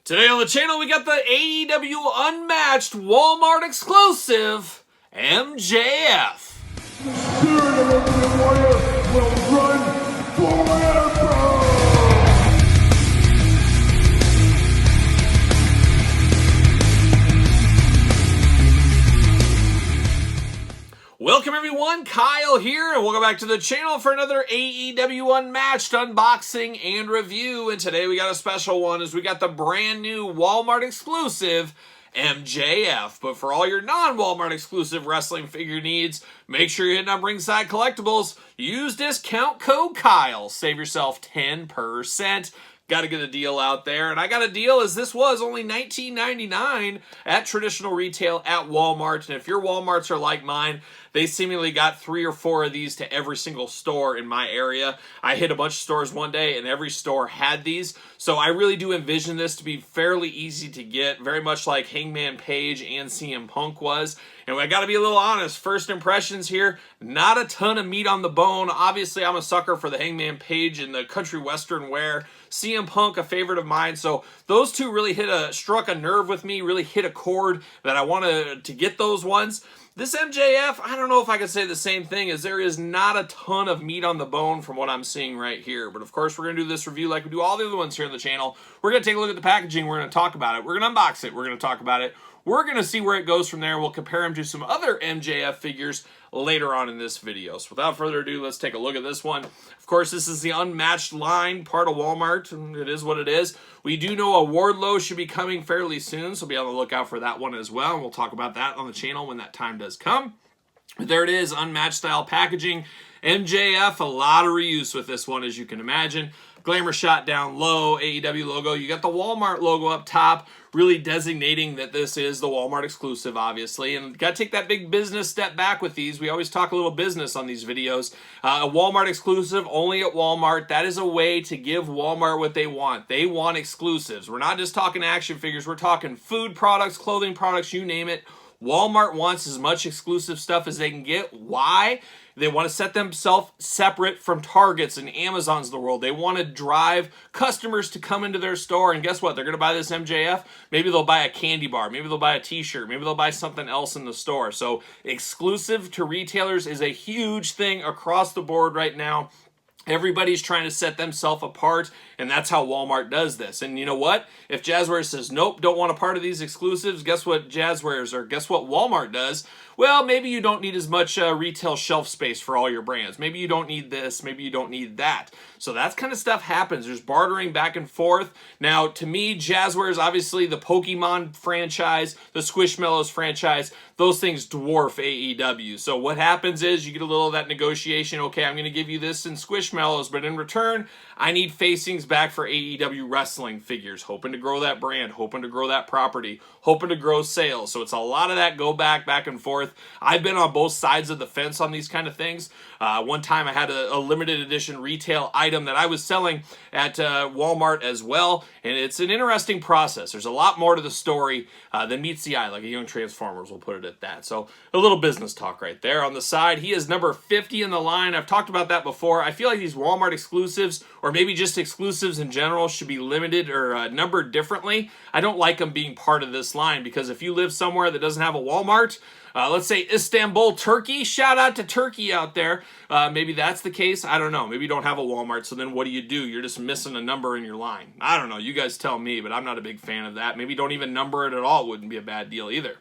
Today on the channel, we got the AEW Unmatched Walmart exclusive, MJF. The spirit of Ultimate Warrior will run forever! Welcome everyone, Kyle here, and welcome back to the channel for another AEW Unmatched unboxing and review. And today we got a special one, as we got the brand new Walmart exclusive MJF. But for all your non-Walmart exclusive wrestling figure needs, make sure you're hitting up Ringside Collectibles. Use discount code Kyle. Save yourself 10%. Got to get a deal out there, and I got a deal as this was only $19.99 at traditional retail at Walmart. And if your Walmarts are like mine, they seemingly got 3 or 4 of these to every single store in my area. I hit a bunch of stores one day, and every store had these. So I really do envision this to be fairly easy to get, very much like Hangman Page and CM Punk was. And I got to be a little honest, first impressions here, not a ton of meat on the bone. Obviously, I'm a sucker for the Hangman Page and the country western wear. CM Punk, a favorite of mine. So those two really struck a nerve with me, really hit a chord that I wanted to get those ones. This MJF, I don't know if I could say the same thing, as there is not a ton of meat on the bone from what I'm seeing right here. But of course, we're going to do this review like we do all the other ones here on the channel. We're going to take a look at the packaging. We're going to talk about it. We're going to unbox it. We're going to talk about it. We're going to see where it goes from there. We'll compare them to some other MJF figures later on in this video. So without further ado, let's take a look at this one. Of course, this is the Unmatched line, part of Walmart, and it is what it is. We do know a Wardlow should be coming fairly soon, so be on the lookout for that one as well, and we'll talk about that on the channel when that time does come. But there it is, Unmatched style packaging. MJF, a lot of reuse with this one, as you can imagine. Glamour shot down low, AEW logo. You got the Walmart logo up top, really designating that this is the Walmart exclusive, obviously. And got to take that big business step back with these. We always talk a little business on these videos. A Walmart exclusive, only at Walmart. That is a way to give Walmart what they want. They want exclusives. We're not just talking action figures. We're talking food products, clothing products, you name it. Walmart wants as much exclusive stuff as they can get. Why? They want to set themselves separate from Targets and Amazons of the world. They want to drive customers to come into their store, and guess what? They're going to buy this MJF. Maybe they'll buy a candy bar. Maybe they'll buy a t-shirt. Maybe they'll buy something else in the store. So exclusive to retailers is a huge thing across the board right now. Everybody's trying to set themselves apart, and that's how Walmart does this. And you know what? If Jazzwares says, nope, don't want a part of these exclusives, guess what Jazzwares, or guess what Walmart does? Well, maybe you don't need as much retail shelf space for all your brands. Maybe you don't need this. Maybe you don't need that. So that kind of stuff happens. There's bartering back and forth. Now, to me, Jazzwares, obviously the Pokemon franchise, the Squishmallows franchise, those things dwarf AEW. So what happens is you get a little of that negotiation. Okay, I'm going to give you this in Squishmallows, but in return, I need facings back for AEW wrestling figures, hoping to grow that brand, hoping to grow that property, hoping to grow sales. So it's a lot of that go back and forth. I've been on both sides of the fence on these kind of things. One time I had a limited edition retail item that I was selling at Walmart as well, and it's an interesting process. There's a lot more to the story than meets the eye, like a young Transformers, we'll put it at that. So a little business talk right there. On the side, he is number 50 in the line. I've talked about that before. I feel like these Walmart exclusives, or maybe just exclusives in general, should be limited or numbered differently. I don't like them being part of this line, because if you live somewhere that doesn't have a Walmart, let's say Istanbul, Turkey, shout out to Turkey out there. Maybe that's the case. I don't know. Maybe you don't have a Walmart, so then what do? You're just missing a number in your line. I don't know. You guys tell me, but I'm not a big fan of that. Maybe don't even number it at all. Wouldn't be a bad deal either.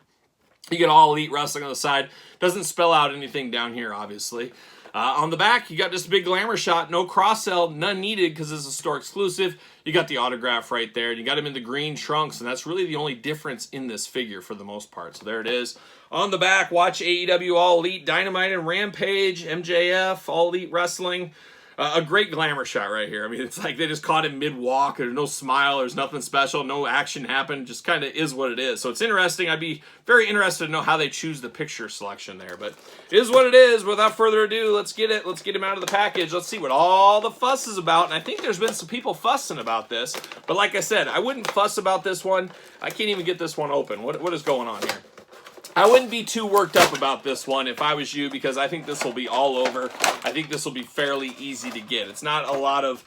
You get All Elite Wrestling on the side. Doesn't spell out anything down here, obviously. On the back, you got just a big glamour shot. No cross-sell, none needed because it's a store exclusive. You got the autograph right there, and you got him in the green trunks, and that's really the only difference in this figure for the most part. So there it is. On the back, watch AEW All Elite, Dynamite and Rampage, MJF, All Elite Wrestling. A great glamour shot right here. I mean, it's like they just caught him mid-walk. There's no smile. There's nothing special. No action happened. Just kind of is what it is. So it's interesting. I'd be very interested to know how they choose the picture selection there. But it is what it is. Without further ado, let's get it. Let's get him out of the package. Let's see what all the fuss is about. And I think there's been some people fussing about this. But like I said, I wouldn't fuss about this one. I can't even get this one open. What is going on here? I wouldn't be too worked up about this one if I was you, because I think this will be all over. I think this will be fairly easy to get. It's not a lot of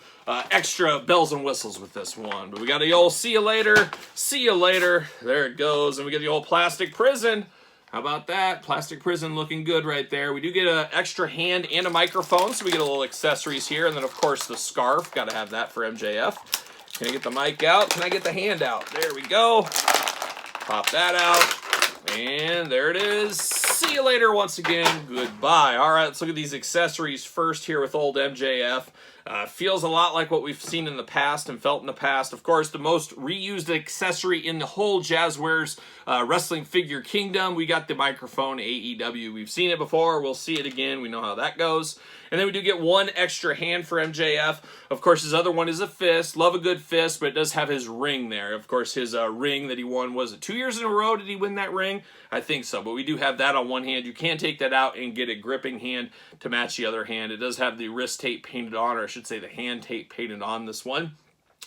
extra bells and whistles with this one. But we got a old see you later See you later. There it goes. And we get the old plastic prison. How about that? Plastic prison looking good right there. We do get an extra hand and a microphone, so we get a little accessories here. And then, of course, the scarf. Got to have that for MJF. Can I get the mic out? Can I get the hand out? There we go. Pop that out. And there it is. See you later once again. Goodbye. All right, let's look at these accessories first here with old MJF. Feels a lot like what we've seen in the past and felt in the past. Of course, the most reused accessory in the whole Jazzwares wrestling figure kingdom. We got the microphone AEW. We've seen it before. We'll see it again. We know how that goes. And then we do get one extra hand for MJF. Of course, his other one is a fist. Love a good fist, but it does have his ring there. Of course, his ring that he won, was it 2 years in a row? Did he win that ring? I think so, but we do have that on one hand. You can take that out and get a gripping hand to match the other hand. It does have the wrist tape painted on, or I should say the hand tape painted on this one.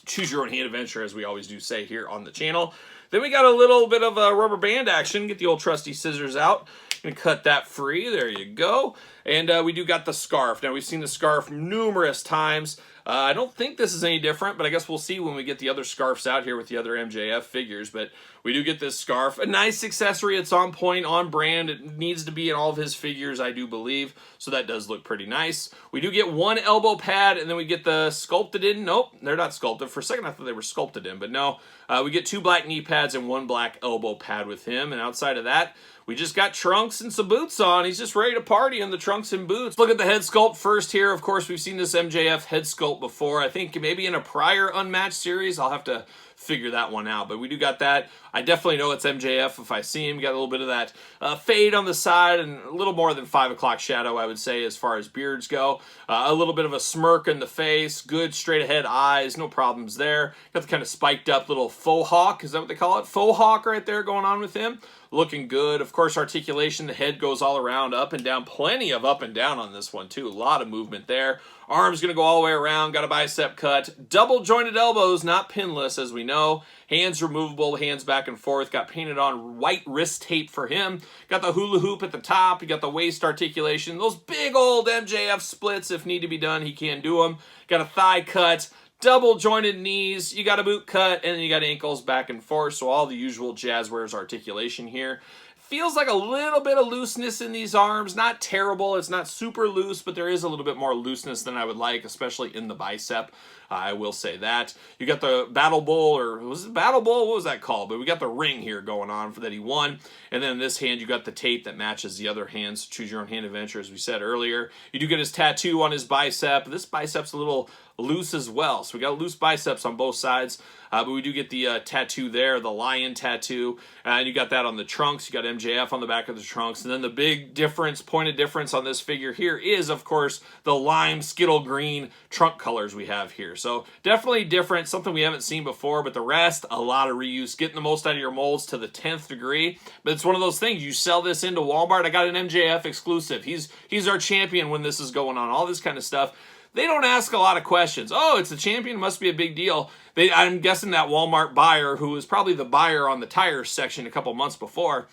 Choose your own hand adventure, as we always do say here on the channel. Then we got a little bit of a rubber band action. Get the old trusty scissors out and cut that free. There you go. And we do got the scarf. Now, we've seen the scarf numerous times. I don't think this is any different, but I guess we'll see when we get the other scarves out here with the other MJF figures. But we do get this scarf. A nice accessory. It's on point, on brand. It needs to be in all of his figures, I do believe. So that does look pretty nice. We do get one elbow pad, and then we get the sculpted in. Nope, they're not sculpted. For a second, I thought they were sculpted in, but no. We get two black knee pads and one black elbow pad with him. And outside of that, we just got trunks and some boots on. He's just ready to party in the trunks and boots. Look at the head sculpt first here. Of course, we've seen this MJF head sculpt before. I think maybe in a prior Unmatched series. I'll have to figure that one out, but we do got that. I definitely know it's MJF if I see him. Got a little bit of that fade on the side and a little more than 5 o'clock shadow, I would say, as far as beards go. A little bit of a smirk in the face, good straight ahead eyes, no problems there. Got the kind of spiked up little faux hawk, is that what they call it? Faux hawk right there going on with him. Looking good. Of course, articulation, the head goes all around, up and down. Plenty of up and down on this one, too. A lot of movement there. Arm's going to go all the way around. Got a bicep cut. Double jointed elbows, not pinless, as we know. Hands removable, hands back and forth. Got painted on white wrist tape for him. Got the hula hoop at the top. You got the waist articulation. Those big old MJF splits, if need to be done, he can do them. Got a thigh cut. Double jointed knees, you got a boot cut, and then you got ankles back and forth, so all the usual Jazzwares articulation here. Feels like a little bit of looseness in these arms. Not terrible, it's not super loose, but there is a little bit more looseness than I would like, especially in the bicep. I will say that. You got the Battle Bull, or was it Battle Bull? What was that called? But we got the ring here going on for that he won. And then in this hand, you got the tape that matches the other hands. Choose your own hand adventure, as we said earlier. You do get his tattoo on his bicep. This bicep's a little loose as well. So we got loose biceps on both sides. But we do get the tattoo there, the lion tattoo. And you got that on the trunks. You got MJF on the back of the trunks. And then the big difference, pointed difference on this figure here is, of course, the lime skittle green trunk colors we have here. So definitely different, something we haven't seen before, but the rest, a lot of reuse. Getting the most out of your molds to the 10th degree. But it's one of those things, you sell this into Walmart. I got an MJF exclusive. He's our champion when this is going on. All this kind of stuff. They don't ask a lot of questions. Oh, it's a champion, must be a big deal. I'm guessing that Walmart buyer, who was probably the buyer on the tires section a couple months before,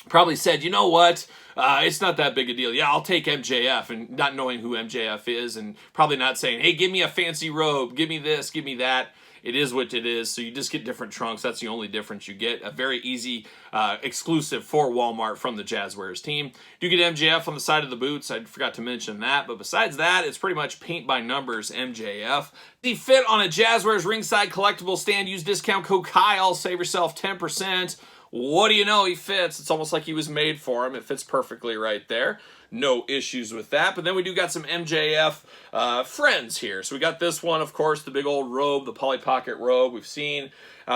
probably said, you know what, it's not that big a deal. Yeah, I'll take MJF, and not knowing who MJF is, and probably not saying, hey, give me a fancy robe, give me this, give me that. It is what it is, so you just get different trunks. That's the only difference you get. A very easy exclusive for Walmart from the Jazzwares team. You get MJF on the side of the boots. I forgot to mention that, but besides that, it's pretty much paint by numbers MJF. The fit on a Jazzwares ringside collectible stand. Use discount code Kyle. Save yourself 10%. What do you know? He fits. It's almost like he was made for him. It fits perfectly right there. No issues with that. But then we do got some MJF friends here. So we got this one, of course, the big old robe, the Polly Pocket robe we've seen.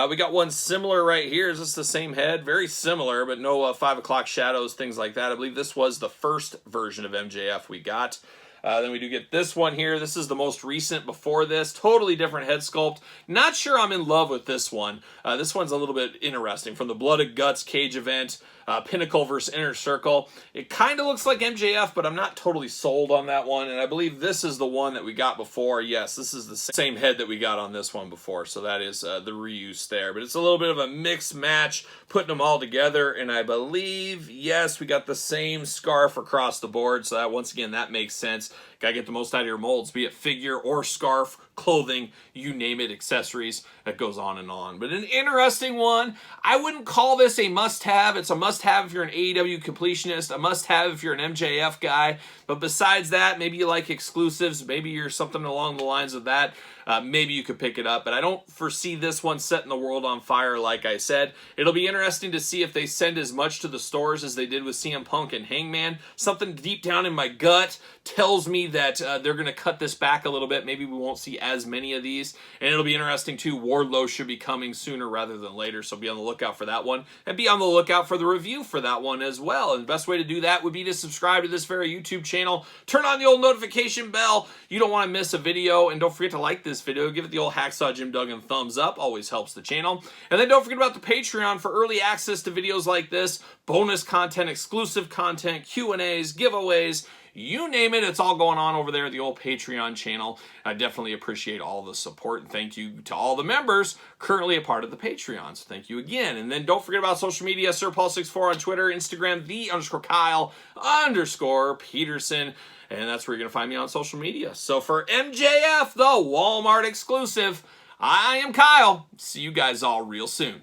We got one similar right here. Is this the same head? Very similar, but no 5 o'clock shadows, things like that. I believe this was the first version of MJF we got. Then we do get this one here. This is the most recent before this. Totally different head sculpt. Not sure I'm in love with this one. This one's a little bit interesting. From the Blood and Guts cage event, Pinnacle versus Inner Circle. It kind of looks like MJF, but I'm not totally sold on that one. And I believe this is the one that we got before. Yes, this is the same head that we got on this one before. So that is the reuse there. But it's a little bit of a mixed match, putting them all together. And I believe, yes, we got the same scarf across the board. So that, once again, that makes sense. Gotta get the most out of your molds, be it figure or scarf. clothing, you name it, accessories, that goes on and on. But an interesting one. I wouldn't call this a must-have. It's a must-have if you're an AEW completionist, a must-have if you're an MJF guy. But besides that, maybe you like exclusives, maybe you're something along the lines of that, maybe you could pick it up. But I don't foresee this one setting the world on fire, like I said. It'll be interesting to see if they send as much to the stores as they did with CM Punk and Hangman. Something deep down in my gut tells me that they're going to cut this back a little bit. Maybe we won't see as many of these. And it'll be interesting, too. Wardlow should be coming sooner rather than later, so be on the lookout for that one. And be on the lookout for the review for that one as well. And the best way to do that would be to subscribe to this very YouTube channel. Turn on the old notification bell. You don't want to miss a video. And don't forget to like this video. Give it the old Hacksaw Jim Duggan thumbs up. Always helps the channel. And then don't forget about the Patreon for early access to videos like this. Bonus content, exclusive content, Q&As, giveaways. You name it, it's all going on over there at the old Patreon channel. I definitely appreciate all the support, and thank you to all the members currently a part of the Patreon. So thank you again. And then don't forget about social media, SirPaul64 on Twitter, Instagram, _Kyle_Peterson. And that's where you're going to find me on social media. So for MJF, the Walmart exclusive, I am Kyle. See you guys all real soon.